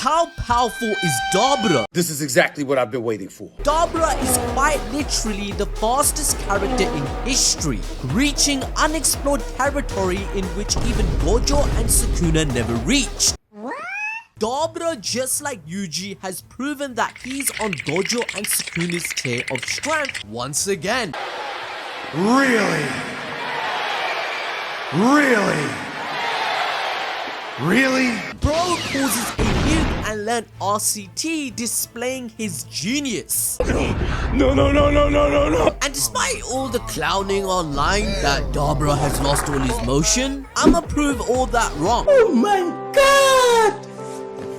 How powerful is Dabura? This is exactly what I've been waiting for. Dabura is quite literally the fastest character in history, reaching unexplored territory in which even Gojo and Sukuna never reached. Dabura, just like Yuji, has proven that he's on Gojo and Sukuna's tier of strength once again. Really? Bro causes a nuke and learned RCT, displaying his genius. No. And despite all the clowning online that Dabura has lost all his motion, I'ma prove all that wrong. Oh my god!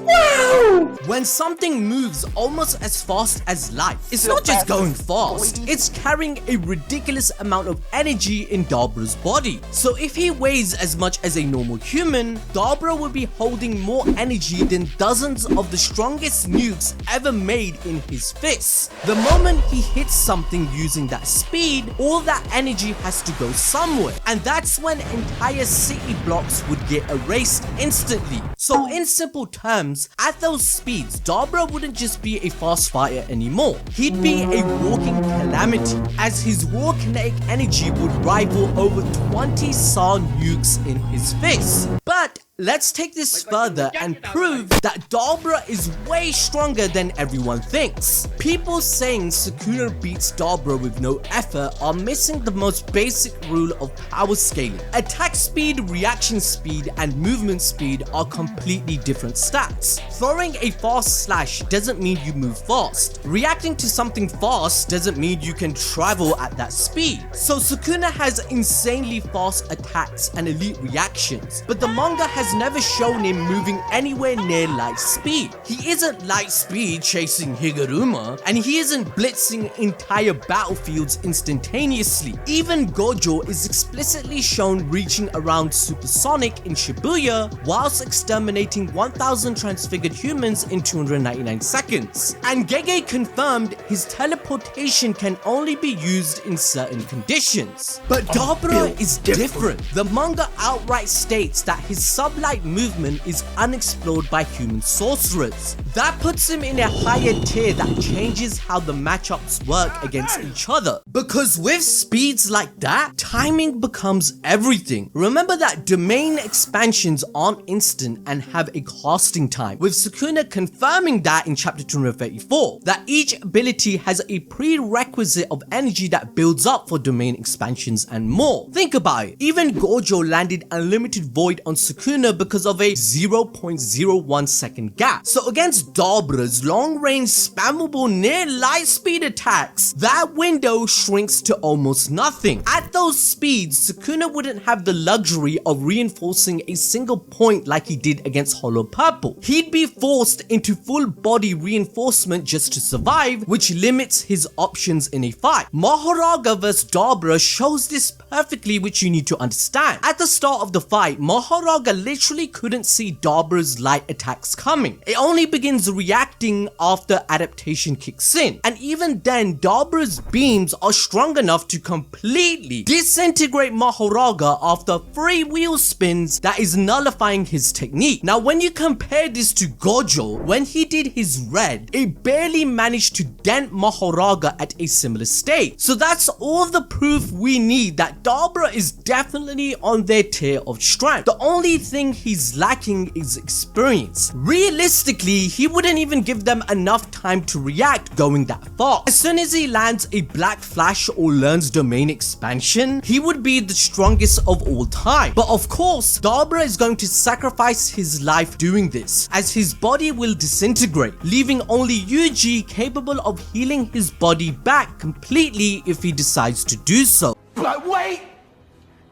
Wow! When something moves almost as fast as light, it's not just going fast, it's carrying a ridiculous amount of energy in Dabura's body. So if he weighs as much as a normal human, Dabura will be holding more energy than dozens of the strongest nukes ever made in his fists. The moment he hits something using that speed, all that energy has to go somewhere, and that's when entire city blocks would get erased instantly. So in simple terms, at those speeds, Dabura wouldn't just be a fast fighter anymore. He'd be a walking calamity, as his raw kinetic energy would rival over 20 SAR nukes in his face. But let's take this further and prove that Dabura is way stronger than everyone thinks. People saying Sukuna beats Dabura with no effort are missing the most basic rule of power scaling. Attack speed, reaction speed, and movement speed are completely different stats. Throwing a fast slash doesn't mean you move fast. Reacting to something fast doesn't mean you can travel at that speed. So Sukuna has insanely fast attacks and elite reactions, but the manga has never shown him moving anywhere near light speed. He isn't light speed chasing Higuruma, and he isn't blitzing entire battlefields instantaneously. Even Gojo is explicitly shown reaching around supersonic in Shibuya whilst exterminating 1000 transfigured humans in 299 seconds. And Gege confirmed his teleportation can only be used in certain conditions. But Dabura is different. The manga outright states that his sublight movement is unexplored by human sorcerers. That puts him in a higher tier that changes how the matchups work against each other. Because with speeds like that, timing becomes everything. Remember that domain expansions aren't instant and have a casting time, with Sukuna confirming that in chapter 234, that each ability has a prerequisite of energy that builds up for domain expansions and more. Think about it, even Gojo landed unlimited void on Sukuna because of a 0.01 second gap. So against Dabura's long-range spammable near light speed attacks, that window shrinks to almost nothing. At those speeds, Sukuna wouldn't have the luxury of reinforcing a single point like he did against Hollow Purple. He'd be forced into full body reinforcement just to survive, which limits his options in a fight. Mahoraga vs Dabura shows this perfectly, which you need to understand. At the start of the fight, Mahoraga literally couldn't see Dabura's light attacks coming. It only begins reacting after adaptation kicks in, and even then Dabura's beams are strong enough to completely disintegrate Mahoraga after 3 wheel spins that is nullifying his technique. Now when you compare this to Gojo, when he did his red, it barely managed to dent Mahoraga at a similar state. So that's all the proof we need that Dabura is definitely on their tier of strength. The only thing he's lacking is experience. Realistically, he wouldn't even give them enough time to react going that far. As soon as he lands a black flash or learns domain expansion, he would be the strongest of all time. But of course, Dabura is going to sacrifice his life doing this, as his body will disintegrate, leaving only Yuji capable of healing his body back completely if he decides to do so. But wait!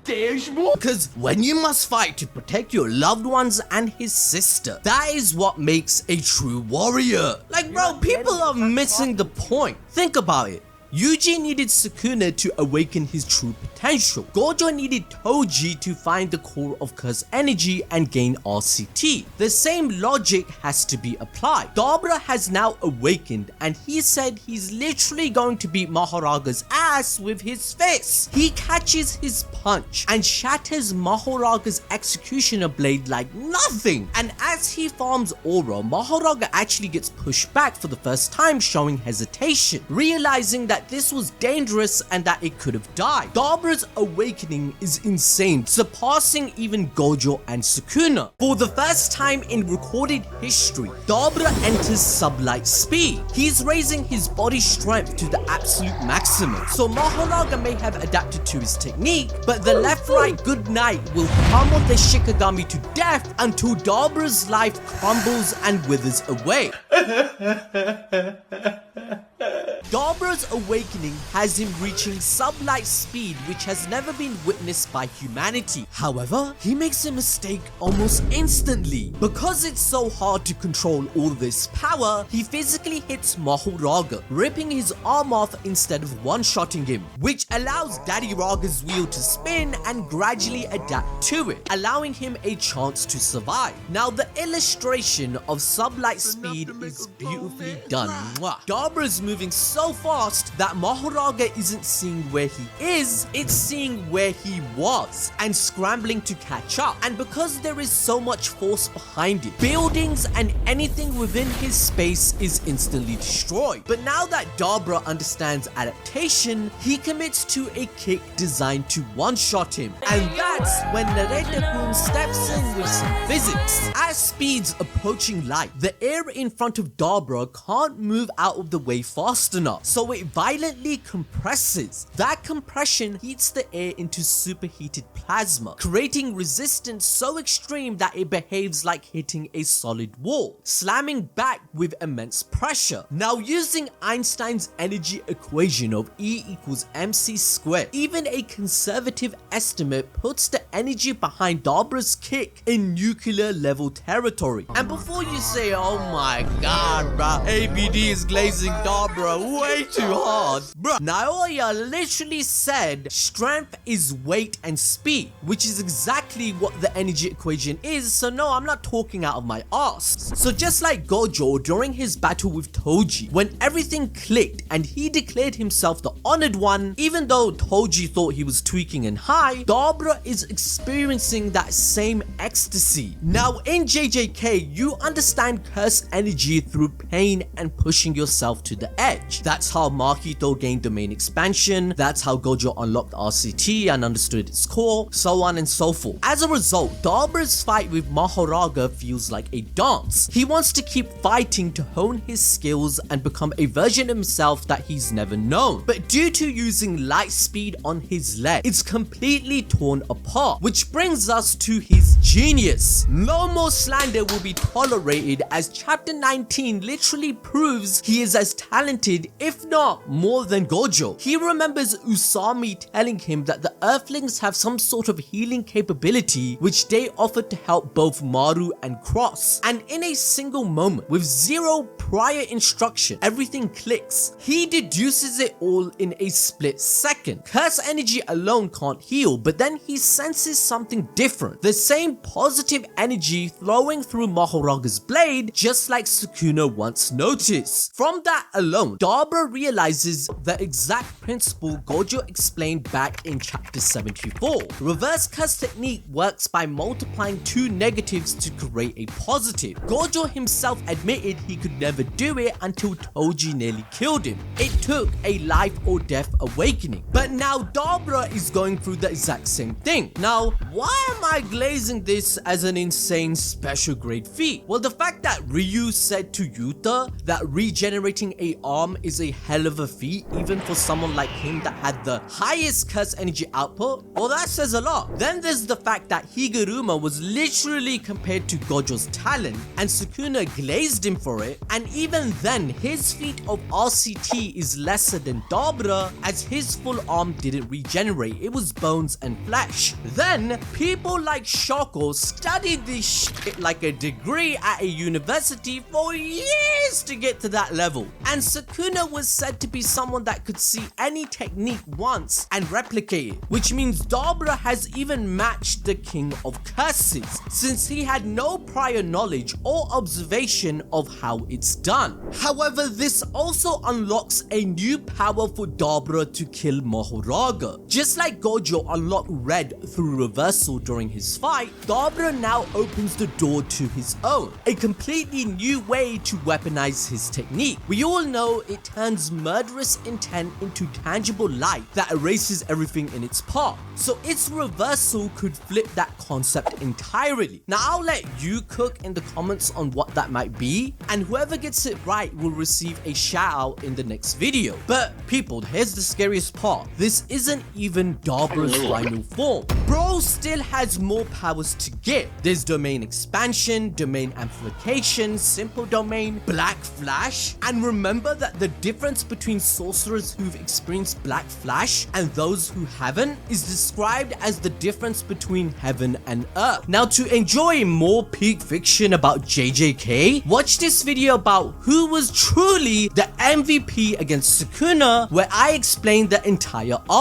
There's more! Because when you must fight to protect your loved ones and his sister, that is what makes a true warrior. Like bro, people are missing the point. Think about it. Yuji needed Sukuna to awaken his true potential. Gojo needed Toji to find the core of curse energy and gain RCT. The same logic has to be applied. Dabura has now awakened and he said he's literally going to beat Mahoraga's ass with his fists. He catches his punch and shatters Mahoraga's executioner blade like nothing. And as he farms aura, Mahoraga actually gets pushed back for the first time, showing hesitation, realizing that this was dangerous and that it could have died. Dabura's awakening is insane, surpassing even Gojo and Sukuna. For the first time in recorded history, Dabura enters sublight speed. He's raising his body strength to the absolute maximum. So Mahoraga may have adapted to his technique, but the left-right good night will pummel the Shikigami to death until Dabura's life crumbles and withers away. Dabura's awakening has him reaching sublight speed, which has never been witnessed by humanity. However, he makes a mistake almost instantly. Because it's so hard to control all this power, he physically hits Mahoraga, ripping his arm off instead of one-shotting him, which allows Daddy Raga's wheel to spin and gradually adapt to it, allowing him a chance to survive. Now, the illustration of sublight speed is beautifully done. Dabura's moving so fast that Mahoraga isn't seeing where he is, it's seeing where he was and scrambling to catch up. And because there is so much force behind it, buildings and anything within his space is instantly destroyed. But now that Dabura understands adaptation, he commits to a kick designed to one-shot him. And that's when Nareda-kun steps in with some physics. As speeds approaching light, the air in front of Dabura can't move out of the way fast enough, so it violently compresses. That compression heats the air into superheated plasma, creating resistance so extreme that it behaves like hitting a solid wall, slamming back with immense pressure. Now, using Einstein's energy equation of E equals mc squared, even a conservative estimate puts the energy behind Dabura's kick in nuclear level territory. And before you say, oh my god bruh, ABD is glazing Dabura way too hard, bruh, Naoya literally said strength is weight and speed, which is exactly what the energy equation is, so no, I'm not talking out of my ass. So just like Gojo during his battle with Toji, when everything clicked and he declared himself the honored one, even though Toji thought he was tweaking and high, Dabura is experiencing that same ecstasy. Now in JJK, you understand curse energy through pain and pushing yourself to the edge. That's how Mahito gained domain expansion, that's how Gojo unlocked RCT and understood its core, so on and so forth. As a result, Dabura's fight with Mahoraga feels like a dance. He wants to keep fighting to hone his skills and become a version of himself that he's never known. But due to using light speed on his leg, it's completely torn apart, which brings us to his genius. No more slander will be tolerated, as chapter 19 literally proves he is as talented, if not more than Gojo. He remembers Usami telling him that the Earthlings have some sort of healing capability which they offered to help both Maru and Cross, and in a single moment, with zero prior instruction, everything clicks. He deduces it all in a split second. Curse energy alone can't heal, but then he senses something different. The same positive energy flowing through Mahoraga's blade, just like Sukuna once noticed. From that alone, Dabura realizes the exact principle Gojo explained back in chapter 74. Reverse curse technique works by multiplying two negatives to create a positive. Gojo himself admitted he could never do it until Toji nearly killed him. It took a life or death awakening. But now Dabura is going through the exact same thing. Now, why am I glazing this as an insane special grade feat? Well, the fact that Ryu said to Yuta that regenerating a arm is a hell of a feat, even for someone like him that had the highest curse energy output, well, that says a lot. Then there's the fact that Higuruma was literally compared to Gojo's talent, and Sukuna glazed him for it, and even then, his feat of RCT is lesser than Dabura, as his full arm didn't regenerate, it was bones and flesh. Then, people like Shoko studied this shit like a degree at a university for years to get to that level, and Sukuna was said to be someone that could see any technique once and replicate it, which means Dabura has even matched the King of Curses, since he had no prior knowledge or observation of how it's done. However, this also unlocks a new power for Dabura to kill Mahoraga. Just like Gojo unlocked Red through reversal during his fight, Dabura now opens the door to his own, a completely new way to weaponize his technique. We all know it turns murderous intent into tangible light that erases everything in its path, so its reversal could flip that concept entirely. Now I'll let you cook in the comments on what that might be, and whoever gets it right will receive a shout out in the next video. But people, here's the scariest part. This isn't even Dabura's final form. Bro still has more powers to get. There's domain expansion, domain amplification, simple domain, black flash, and remember that the difference between sorcerers who've experienced black flash and those who haven't is described as the difference between heaven and earth. Now, to enjoy more peak fiction about JJK, watch this video about who was truly the MVP against Sukuna, where I explain the entire arc.